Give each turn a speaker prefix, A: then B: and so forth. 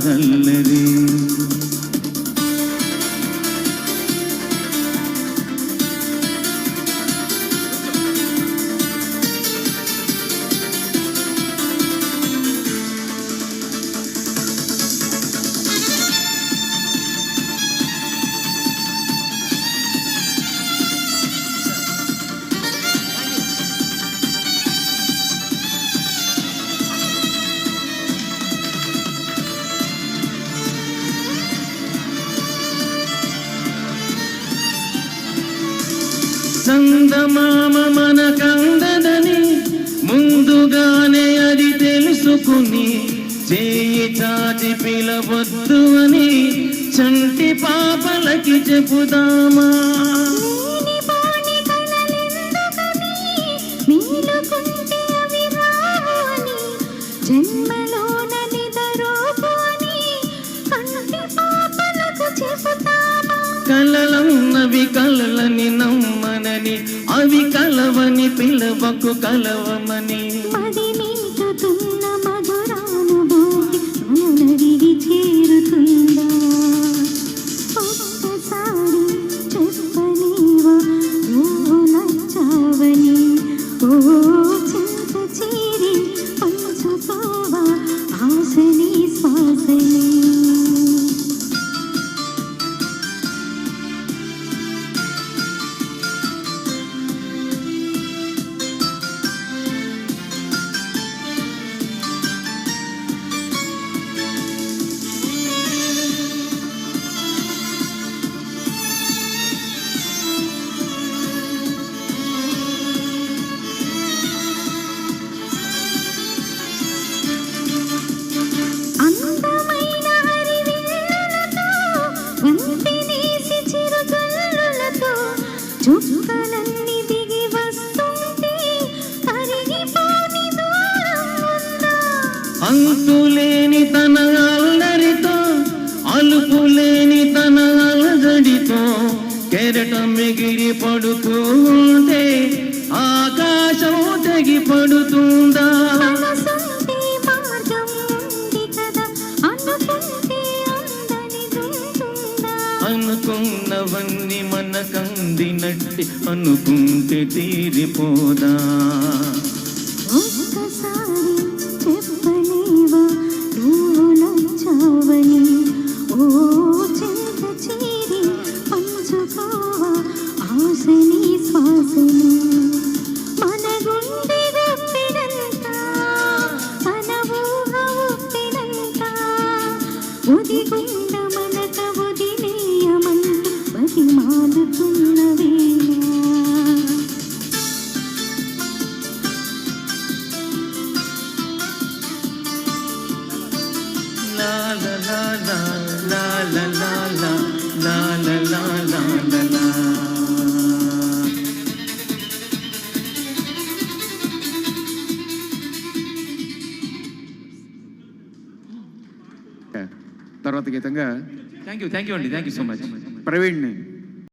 A: సాగల్లది. చందమామ మనకందదని ముందుగానే అది తెలుసుకుని చేయి చాచి పిలవద్దు అని చంటి పాపలకి చెబుదామా. కలలన్నవి కలలని నమ్మనని అవి కలవని పిలవకు కలవమని.
B: మదినించుతున్న మధురానుభూతి మననడిగి చేరుతుందా? ఒక్కసారి చెప్పనీవా నువ్వు నచ్చావని. ఓ చింత చేరి పంచుకోవా ఆశని శ్వాసని. చుక్కలన్నీ దిగి వస్తుంటే కరిగిపోని దూరం ఉందా?
A: అంతులేని తన అల్లరితో అలుపులేని తన అలజడితో కెరటం ఎగిరి పడుతూ ఉంటే ఆకాశం తెగి పడుతుందా? అనుకున్నవన్నీ మనకందినట్టి అనుకుంటే తీరిపోదా?
B: ఒక్కసారి చెప్పలేవా నువ్వు నచ్చావని. ఓ చింత చేరి పంచుకోవా ఆశని శ్వాసని. మన గుండె గొప్పినంత మన ఊహ ఒప్పినంత ఉదిగుండ మనక వదిలేయమంటూ బతిమాలుతున్న వేళ.
A: La la la la la la la la la la la la la la.
C: తర్వాత గీతంగా
D: థ్యాంక్ యూ అండి, థ్యాంక్ యూ సో మచ్.
C: ప్రవీణ్ని